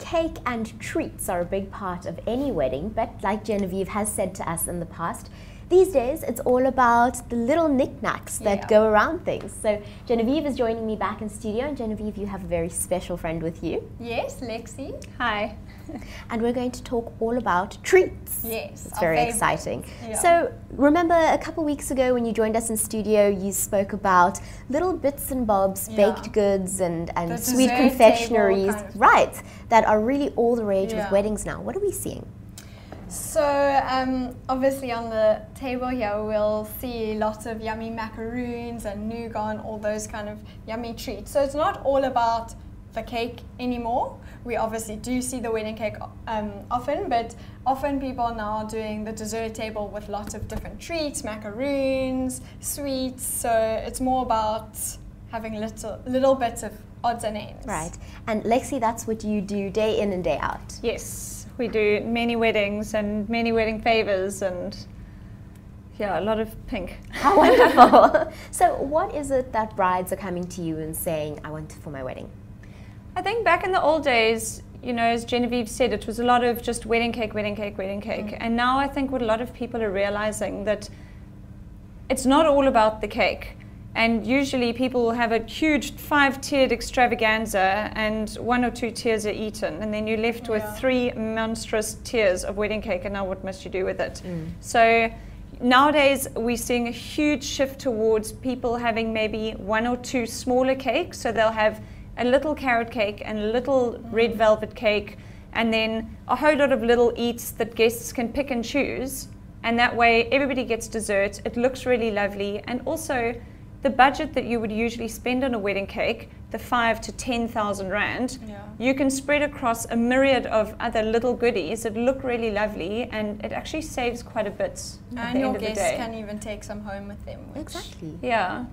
cake and treats are a big part of any wedding, but like Genevieve has said to us in the past, these days it's all about the little knickknacks that go around things. So Genevieve is joining me back in studio, and Genevieve, you have a very special friend with you. Yes, Lexi. Hi. And we're going to talk all about treats. Yes. It's very exciting. Yeah. So remember a couple weeks ago when you joined us in studio, you spoke about little bits and bobs, baked goods and sweet confectioneries, kind of. right, that are really all the rage with weddings now. What are we seeing? So obviously on the table here we'll see lots of yummy macaroons and nougat and all those kind of yummy treats. So it's not all about the cake anymore. We obviously do see the wedding cake often, but often people are now doing the dessert table with lots of different treats, macaroons, sweets. So it's more about having little bits of odds and ends. Right. And Lexi, that's what you do day in and day out. Yes, we do many weddings and many wedding favors and a lot of pink. How wonderful. So what is it that brides are coming to you and saying, I want it for my wedding? I think back in the old days, you know, as Genevieve said, it was a lot of just wedding cake, wedding cake, wedding cake. And now I think what a lot of people are realizing that it's not all about the cake. And usually people will have a huge 5-tiered extravaganza and 1 or 2 tiers are eaten. And then you're left with 3 monstrous tiers of wedding cake, and now what must you do with it? So nowadays we're seeing a huge shift towards people having maybe 1 or 2 smaller cakes. So they'll have a little carrot cake and a little red velvet cake, and then a whole lot of little eats that guests can pick and choose. And that way everybody gets dessert. It looks really lovely. And also the budget that you would usually spend on a wedding cake, the 5,000 to 10,000 rand, you can spread across a myriad of other little goodies that look really lovely, and it actually saves quite a bit at the end of the day. And your guests can even take some home with them. Exactly. Yeah.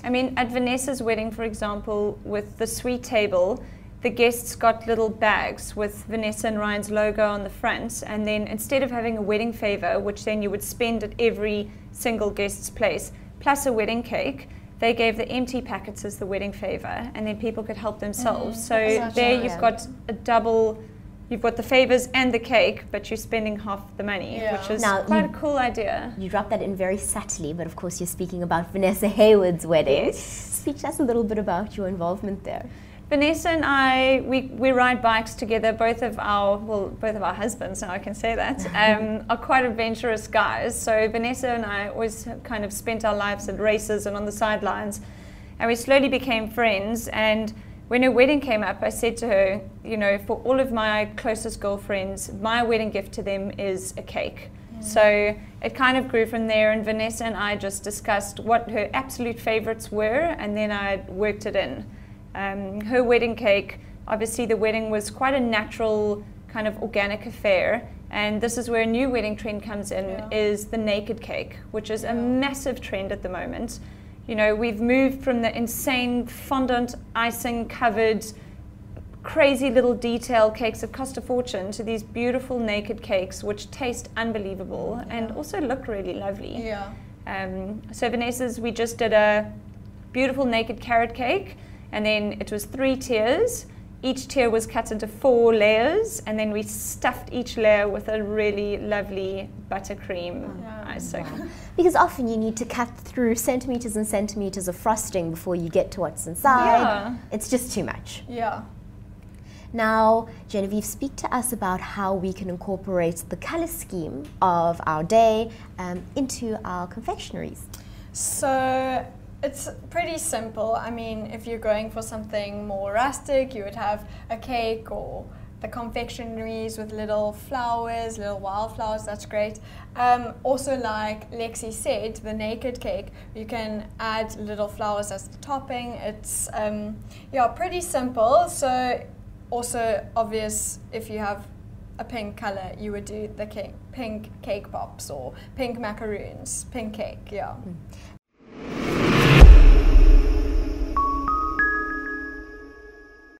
I mean, at Vanessa's wedding, for example, with the sweet table, the guests got little bags with Vanessa and Ryan's logo on the front, and then instead of having a wedding favor, which then you would spend at every single guest's place, plus a wedding cake, they gave the empty packets as the wedding favor, and then people could help themselves. So there you've got a double, you've got the favors and the cake, but you're spending half the money, which is quite a cool idea. You dropped that in very subtly, but of course you're speaking about Vanessa Hayward's wedding. Yes. Speak to us a little bit about your involvement there. Vanessa and I, we ride bikes together. Both of our husbands, now I can say that, are quite adventurous guys. So Vanessa and I always kind of spent our lives at races and on the sidelines, and we slowly became friends. And when her wedding came up, I said to her, you know, for all of my closest girlfriends, my wedding gift to them is a cake. So it kind of grew from there, and Vanessa and I just discussed what her absolute favorites were, and then I worked it in. Her wedding cake, obviously the wedding was quite a natural kind of organic affair, and this is where a new wedding trend comes in, is the naked cake, which is a massive trend at the moment. You know, we've moved from the insane fondant icing covered crazy little detail cakes that cost a fortune to these beautiful naked cakes which taste unbelievable and also look really lovely. So Vanessa's, we just did a beautiful naked carrot cake, and then it was 3 tiers. Each tier was cut into 4 layers, and then we stuffed each layer with a really lovely buttercream icing. Because often you need to cut through centimeters and centimeters of frosting before you get to what's inside. It's just too much. Now, Genevieve, speak to us about how we can incorporate the color scheme of our day into our confectionaries. So it's pretty simple. I mean, if you're going for something more rustic, you would have a cake or the confectionaries with little flowers, little wildflowers, that's great. Also, like Lexi said, the naked cake, you can add little flowers as the topping. It's pretty simple. So also obvious, if you have a pink color, you would do the pink cake pops or pink macaroons, pink cake,